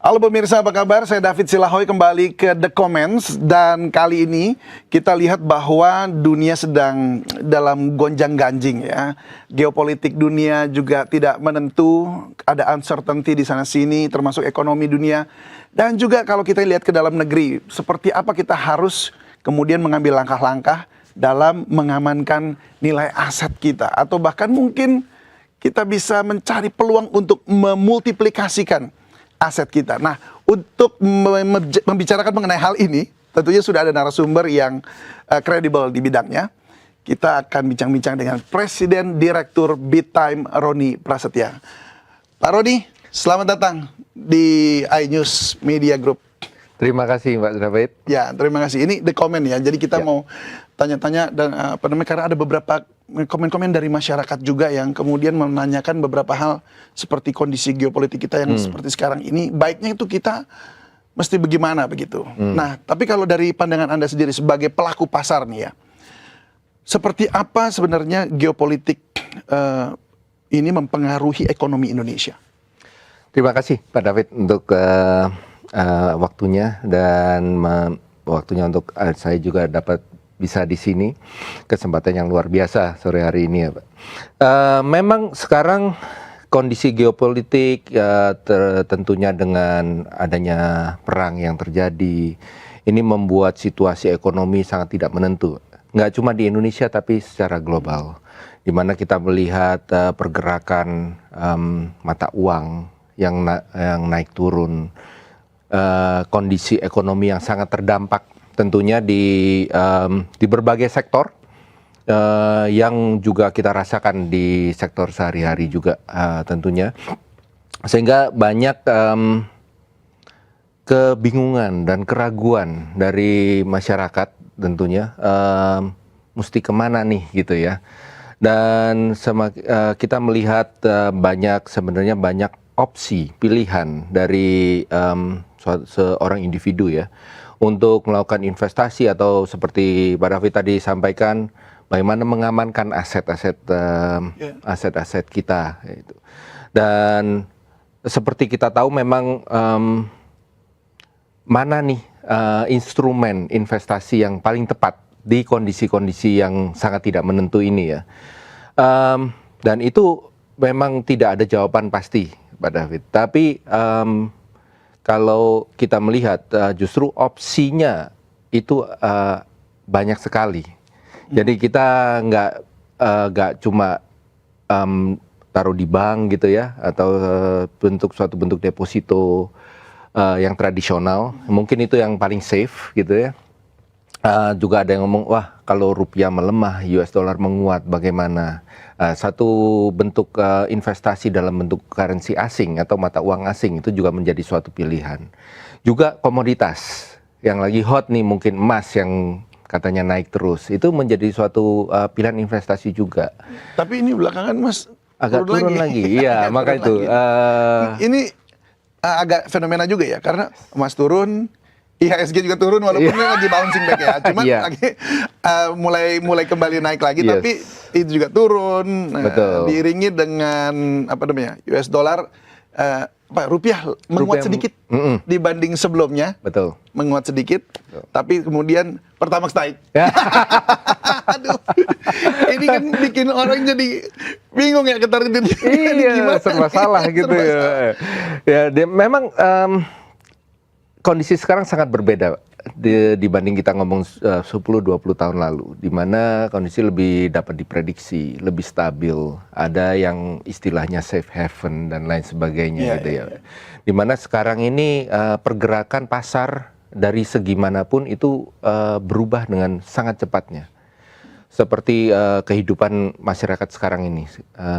Halo pemirsa, apa kabar? Saya David Silahoy kembali ke The Comments. Dan kali ini kita lihat bahwa dunia sedang dalam gonjang-ganjing ya. Geopolitik dunia juga tidak menentu, ada uncertainty di sana-sini, termasuk ekonomi dunia. Dan juga kalau kita lihat ke dalam negeri, seperti apa kita harus kemudian mengambil langkah-langkah dalam mengamankan nilai aset kita. Atau bahkan mungkin kita bisa mencari peluang untuk memultiplikasikan aset kita. Nah, untuk membicarakan mengenai hal ini, tentunya sudah ada narasumber yang kredibel di bidangnya. Kita akan bincang-bincang dengan Presiden Direktur BitTime, Roni Prasetya. Pak Roni, selamat datang di iNews Media Group. Terima kasih Mbak David. Ya, terima kasih. Ini The Comment ya. Jadi kita mau tanya-tanya dan karena ada beberapa komen-komen dari masyarakat juga yang kemudian menanyakan beberapa hal seperti kondisi geopolitik kita yang seperti sekarang ini. Baiknya itu kita mesti bagaimana begitu. Nah, tapi kalau dari pandangan Anda sendiri sebagai pelaku pasar nih ya, seperti apa sebenarnya geopolitik ini mempengaruhi ekonomi Indonesia? Terima kasih Pak David untuk waktunya dan waktunya untuk saya juga dapat bisa di sini, kesempatan yang luar biasa sore hari ini ya Pak. Memang sekarang kondisi geopolitik tentunya dengan adanya perang yang terjadi, ini membuat situasi ekonomi sangat tidak menentu. Nggak cuma di Indonesia tapi secara global, di mana kita melihat pergerakan mata uang yang naik turun, kondisi ekonomi yang sangat terdampak tentunya di berbagai sektor yang juga kita rasakan di sektor sehari-hari juga tentunya, sehingga banyak kebingungan dan keraguan dari masyarakat tentunya mesti kemana nih gitu ya. Dan kita melihat sebenarnya banyak opsi pilihan dari seorang individu ya untuk melakukan investasi atau seperti Pak David tadi sampaikan, bagaimana mengamankan aset-aset kita gitu. Dan seperti kita tahu memang mana nih instrumen investasi yang paling tepat di kondisi-kondisi yang sangat tidak menentu ini ya. Dan itu memang tidak ada jawaban pasti Pak David, tapi kalau kita melihat justru opsinya itu banyak sekali. Jadi kita nggak cuma taruh di bank gitu ya, atau suatu bentuk deposito yang tradisional. Mungkin itu yang paling safe gitu ya. Juga ada yang ngomong, wah kalau rupiah melemah, US dollar menguat, bagaimana? Satu bentuk investasi dalam bentuk currency asing atau mata uang asing itu juga menjadi suatu pilihan. Juga komoditas yang lagi hot nih, mungkin emas yang katanya naik terus, itu menjadi suatu pilihan investasi juga. Tapi ini belakangan Mas agak turun lagi. Iya, maka itu. Ini agak fenomena juga ya, karena emas turun, IHSG juga turun walaupun ini lagi bouncing back ya, cuman lagi mulai kembali naik lagi, tapi itu juga turun, diiringi dengan US dollar, rupiah menguat sedikit dibanding sebelumnya, menguat sedikit, tapi kemudian Pertamax naik. Aduh, ini kan bikin orang jadi bingung ya, ketar-ketir. Iya, serba salah gitu ya. Ya, memang kondisi sekarang sangat berbeda dibanding kita ngomong 10-20 tahun lalu, di mana kondisi lebih dapat diprediksi, lebih stabil, ada yang istilahnya safe haven dan lain sebagainya gitu ya. Di mana sekarang ini pergerakan pasar dari segi manapun itu berubah dengan sangat cepatnya. Seperti kehidupan masyarakat sekarang ini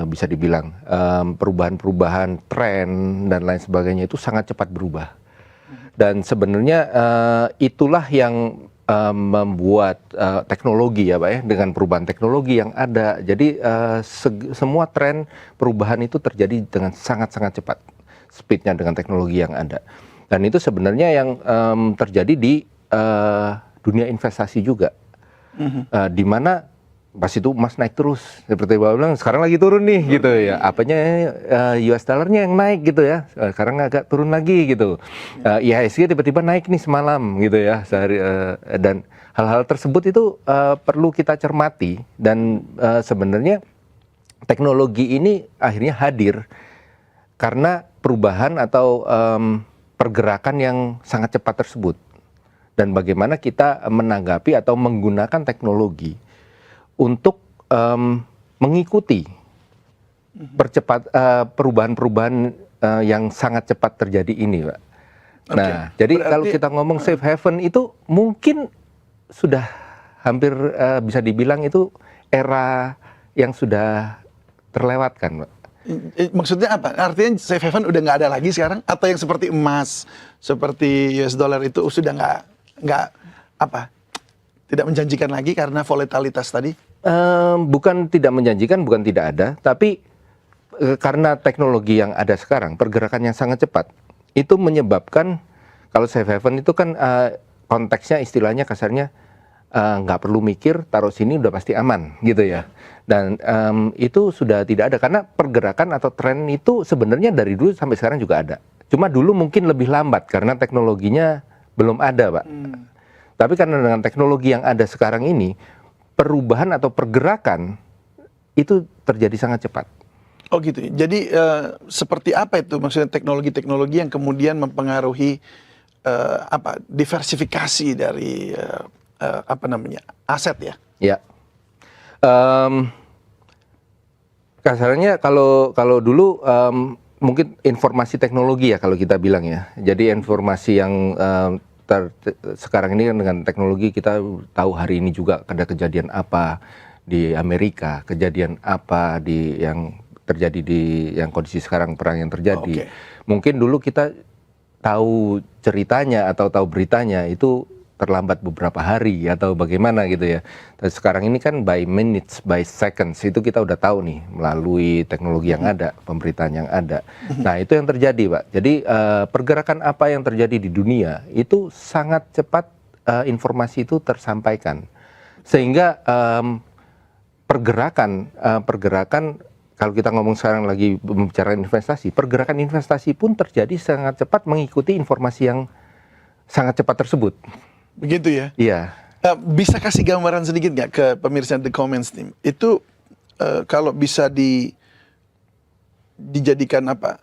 bisa dibilang perubahan-perubahan tren dan lain sebagainya itu sangat cepat berubah. Dan sebenarnya itulah yang membuat teknologi ya Pak ya, dengan perubahan teknologi yang ada. Jadi semua tren perubahan itu terjadi dengan sangat-sangat cepat, speednya dengan teknologi yang ada. Dan itu sebenarnya yang terjadi di dunia investasi juga, di mana pas itu emas naik terus, seperti Bapak bilang sekarang lagi turun nih gitu ya. Apanya US dollarnya yang naik gitu ya, sekarang agak turun lagi gitu. IHSG tiba-tiba naik nih semalam gitu ya, sehari, dan hal-hal tersebut itu perlu kita cermati, dan sebenarnya teknologi ini akhirnya hadir karena perubahan atau pergerakan yang sangat cepat tersebut, dan bagaimana kita menanggapi atau menggunakan teknologi untuk mengikuti perubahan-perubahan yang sangat cepat terjadi ini, Pak. Nah, jadi kalau kita ngomong safe haven itu mungkin sudah hampir bisa dibilang itu era yang sudah terlewatkan, Pak. Maksudnya apa? Artinya safe haven udah nggak ada lagi sekarang? Atau yang seperti emas, seperti US dollar itu sudah nggak apa? Tidak menjanjikan lagi karena volatilitas tadi? Bukan tidak menjanjikan, bukan tidak ada, tapi karena teknologi yang ada sekarang, pergerakan yang sangat cepat, itu menyebabkan kalau safe haven itu kan konteksnya istilahnya kasarnya nggak perlu mikir, taruh sini udah pasti aman gitu ya. Dan itu sudah tidak ada karena pergerakan atau tren itu sebenarnya dari dulu sampai sekarang juga ada. Cuma dulu mungkin lebih lambat karena teknologinya belum ada, Pak. Tapi karena dengan teknologi yang ada sekarang ini, perubahan atau pergerakan itu terjadi sangat cepat. Oh gitu. Jadi seperti apa itu maksudnya teknologi-teknologi yang kemudian mempengaruhi diversifikasi dari aset ya? Ya. Kasarnya kalau dulu mungkin informasi teknologi ya kalau kita bilang ya. Jadi informasi yang sekarang ini kan dengan teknologi kita tahu hari ini juga ada kejadian apa di Amerika, kejadian apa yang terjadi di yang kondisi sekarang perang yang terjadi. Mungkin dulu kita tahu ceritanya atau tahu beritanya itu terlambat beberapa hari atau bagaimana gitu ya. Dan sekarang ini kan by minutes, by seconds itu kita udah tahu nih melalui teknologi yang ada, pemberitaan yang ada. Nah itu yang terjadi, Pak. Jadi pergerakan apa yang terjadi di dunia itu sangat cepat informasi itu tersampaikan. Sehingga pergerakan kalau kita ngomong sekarang lagi bicara investasi, pergerakan investasi pun terjadi sangat cepat mengikuti informasi yang sangat cepat tersebut. Begitu ya? Iya. Bisa kasih gambaran sedikit nggak ke pemirsa The Comments Team? Itu kalau bisa dijadikan apa?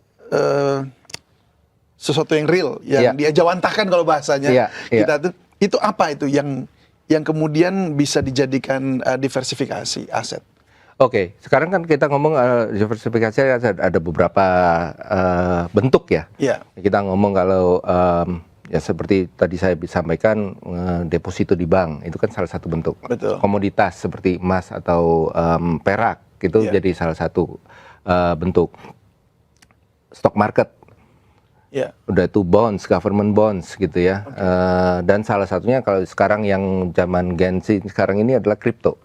Sesuatu yang real, yang diajawantahkan kalau bahasanya kita tuh, itu apa itu yang kemudian bisa dijadikan diversifikasi aset? Oke, sekarang kan kita ngomong diversifikasi ada beberapa bentuk ya. Kita ngomong kalau ya seperti tadi saya sampaikan deposito di bank itu kan salah satu bentuk. Betul. Komoditas seperti emas atau perak itu jadi salah satu bentuk. Stock market, udah itu bonds, government bonds gitu ya. Dan salah satunya kalau sekarang yang zaman Gen Z sekarang ini adalah kripto.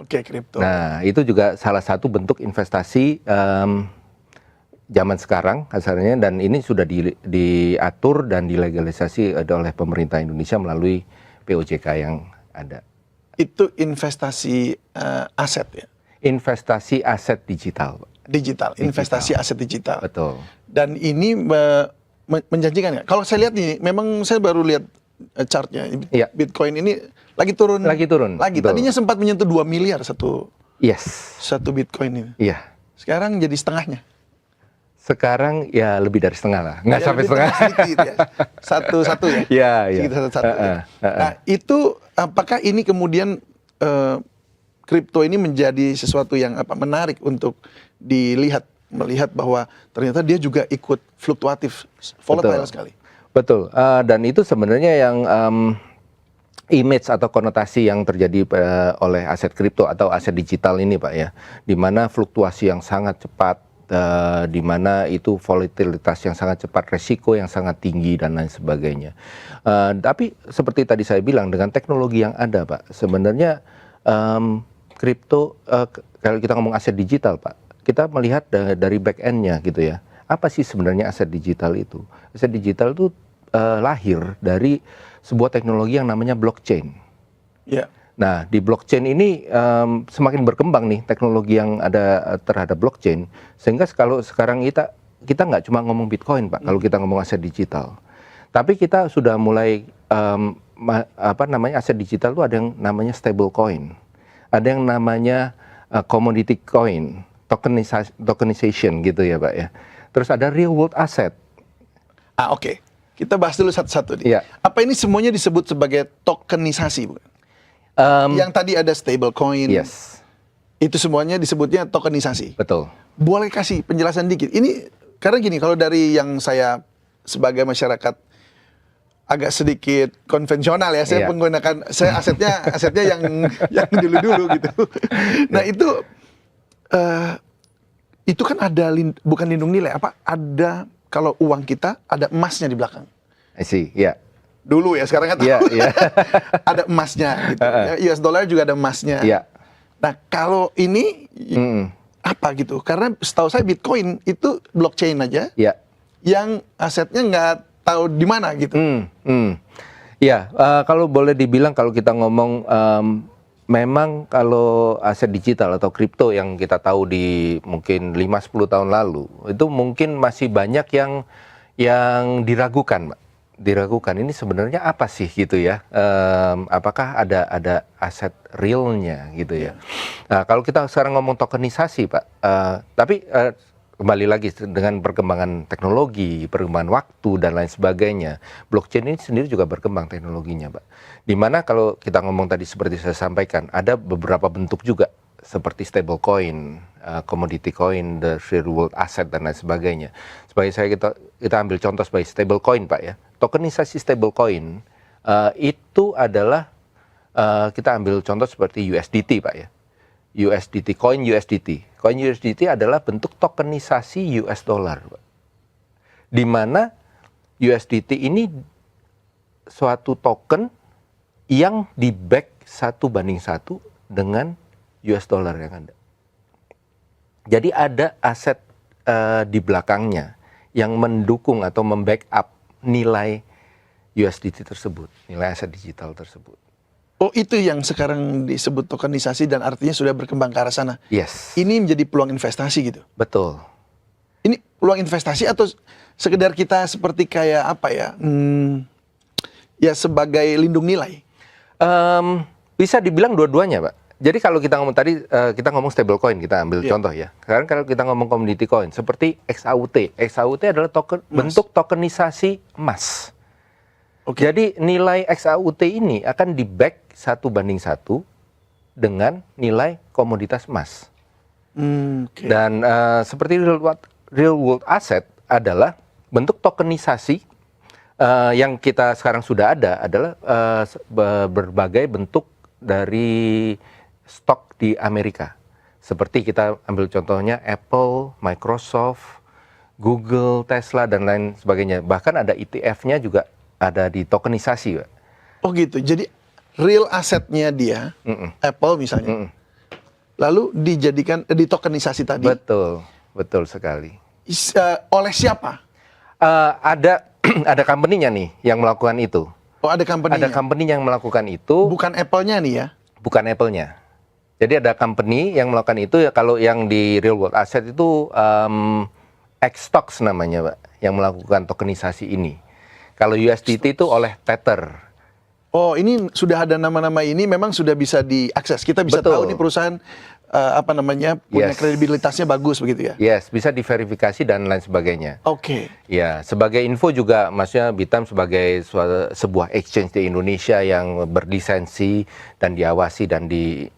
Kripto. Nah itu juga salah satu bentuk investasi zaman sekarang kasarnya, dan ini sudah diatur dan dilegalisasi oleh pemerintah Indonesia melalui POJK yang ada. Itu investasi aset ya? Investasi aset digital. Investasi aset digital. Betul. Dan ini menjanjikan nggak? Kalau saya lihat nih, memang saya baru lihat chartnya. Bitcoin ini lagi turun. Lagi. Betul. Tadinya sempat menyentuh 2 miliar satu Bitcoin ini. Iya. Sekarang jadi setengahnya. Sekarang ya lebih dari setengah lah, nggak sampai setengah. Sedikit ya. Satu ya. Iya. Satu. Nah itu apakah ini kemudian kripto ini menjadi sesuatu yang menarik untuk melihat bahwa ternyata dia juga ikut fluktuatif, volatile sekali. Betul. Dan itu sebenarnya yang image atau konotasi yang terjadi oleh aset kripto atau aset digital ini, Pak ya, di mana fluktuasi yang sangat cepat. Di mana itu volatilitas yang sangat cepat, resiko yang sangat tinggi dan lain sebagainya. Tapi seperti tadi saya bilang dengan teknologi yang ada, Pak, sebenarnya kripto kalau kita ngomong aset digital, Pak, kita melihat dari back end-nya gitu ya. Apa sih sebenarnya aset digital itu? Aset digital itu lahir dari sebuah teknologi yang namanya blockchain. Nah, di blockchain ini semakin berkembang nih teknologi yang ada terhadap blockchain, sehingga kalau sekarang kita nggak cuma ngomong Bitcoin, Pak, kalau kita ngomong aset digital, tapi kita sudah mulai aset digital itu ada yang namanya stable coin, ada yang namanya commodity coin, tokenization gitu ya, Pak ya. Terus ada real world asset. Oke. Kita bahas dulu satu-satu nih. Iya. Apa ini semuanya disebut sebagai tokenisasi, bukan? Yang tadi ada stable coin. Yes, Itu semuanya disebutnya tokenisasi. betul. Boleh kasih penjelasan dikit? Ini karena gini, kalau dari yang saya sebagai masyarakat agak sedikit konvensional ya, saya Iya. menggunakan asetnya yang dulu-dulu gitu. Nah, itu kan ada bukan lindung nilai, ada kalau uang kita ada emasnya di belakang. I see, ya. Dulu ya, sekarang kan Iya, iya. ada emasnya gitu. US dollar juga ada emasnya. Iya. Nah, kalau ini apa gitu? Karena setahu saya Bitcoin itu blockchain aja, Ya. yang asetnya nggak tahu di mana gitu. Ya, kalau boleh dibilang kalau kita ngomong memang kalau aset digital atau kripto yang kita tahu di mungkin 5-10 tahun lalu, itu mungkin masih banyak yang diragukan, Mbak. Diragukan ini sebenarnya apa sih gitu ya? Apakah ada aset realnya gitu ya? Nah, kalau kita sekarang ngomong tokenisasi, Pak, tapi kembali lagi dengan perkembangan teknologi, perkembangan waktu dan lain sebagainya, blockchain ini sendiri juga berkembang teknologinya, Pak. Dimana kalau kita ngomong tadi seperti saya sampaikan, ada beberapa bentuk juga seperti stable coin, commodity coin, the real world asset dan lain sebagainya. Sebagai kita ambil contoh sebagai stable coin, Pak ya. Tokenisasi stable coin itu adalah kita ambil contoh seperti USDT, Pak ya. USDT, coin USDT. Coin USDT adalah bentuk tokenisasi US dollar, Pak. Di mana USDT ini suatu token yang di-back 1:1 dengan US dollar yang ada. Jadi ada aset di belakangnya yang mendukung atau membackup nilai USDT tersebut, nilai aset digital tersebut. Oh, itu yang sekarang disebut tokenisasi dan artinya sudah berkembang ke arah sana. Yes. Ini menjadi peluang investasi gitu. Betul. Ini peluang investasi atau sekedar kita seperti kayak apa ya? Ya sebagai lindung nilai. Bisa dibilang dua-duanya, Pak. Jadi kalau kita ngomong tadi, kita ngomong stable coin, kita ambil contoh ya. Sekarang kalau kita ngomong commodity coin, seperti XAUT. XAUT adalah bentuk tokenisasi emas. Okay. Jadi nilai XAUT ini akan di-back 1:1 dengan nilai komoditas emas. Okay. Dan seperti real world asset adalah bentuk tokenisasi yang kita sekarang sudah ada adalah berbagai bentuk dari stok di Amerika. Seperti kita ambil contohnya Apple, Microsoft, Google, Tesla, dan lain sebagainya. Bahkan ada ETF-nya juga ada di tokenisasi, Pak. Oh gitu, jadi real asetnya dia, Apple misalnya, lalu dijadikan ditokenisasi tadi. Betul, betul sekali. Oleh siapa? Ada company-nya nih yang melakukan itu. Oh, ada company-nya. Ada company yang melakukan itu. Bukan Apple-nya nih ya? Bukan Apple-nya. Jadi ada company yang melakukan itu ya. Kalau yang di real world asset itu Xstocks namanya, Pak, yang melakukan tokenisasi ini. Kalau USDT itu oleh Tether. Oh, ini sudah ada nama-nama ini memang sudah bisa diakses. Kita bisa tahu nih perusahaan punya kredibilitasnya bagus begitu ya? Yes, bisa diverifikasi dan lain sebagainya. Oke. Ya, sebagai info juga, maksudnya Bitam sebagai sebuah exchange di Indonesia yang berlisensi dan diawasi dan di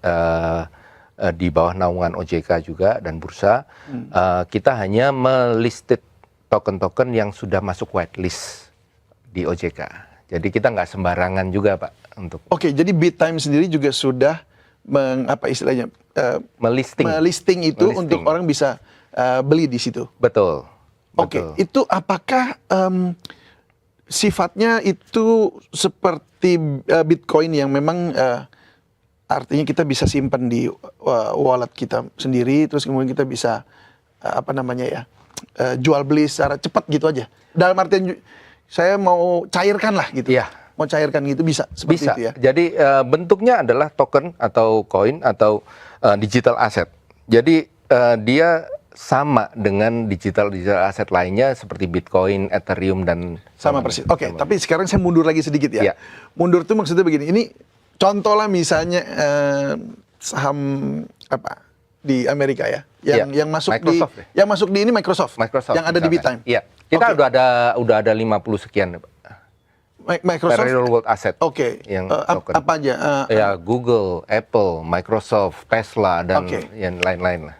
bawah naungan OJK juga dan bursa, kita hanya melisted token-token yang sudah masuk whitelist di OJK. Jadi kita nggak sembarangan juga, Pak, untuk. Oke, jadi Bittime sendiri juga sudah melisting itu untuk orang bisa beli di situ. Betul. Oke, itu apakah sifatnya itu seperti Bitcoin yang memang artinya kita bisa simpan di wallet kita sendiri, terus kemudian kita bisa jual beli secara cepat gitu aja. Dalam artian saya mau cairkan lah gitu. Iya, mau cairkan gitu bisa seperti Bisa. itu ya. Jadi bentuknya adalah token atau koin atau digital asset. Jadi dia sama dengan digital aset lainnya seperti Bitcoin, Ethereum dan Sama persis. Oke, tapi sekarang saya mundur lagi sedikit ya. Iya. Mundur tuh maksudnya begini. Ini contoh lah misalnya saham apa di Amerika ya, yang masuk Microsoft di ya? yang masuk di ini Microsoft, yang ada di misalkan. BitTime. Iya. Kita Oke. udah ada 50 sekian, Pak. Microsoft. Real world asset. Oke. Yang token. Apa aja? Ya, Google, Apple, Microsoft, Tesla dan Oke. yang lain-lain lah.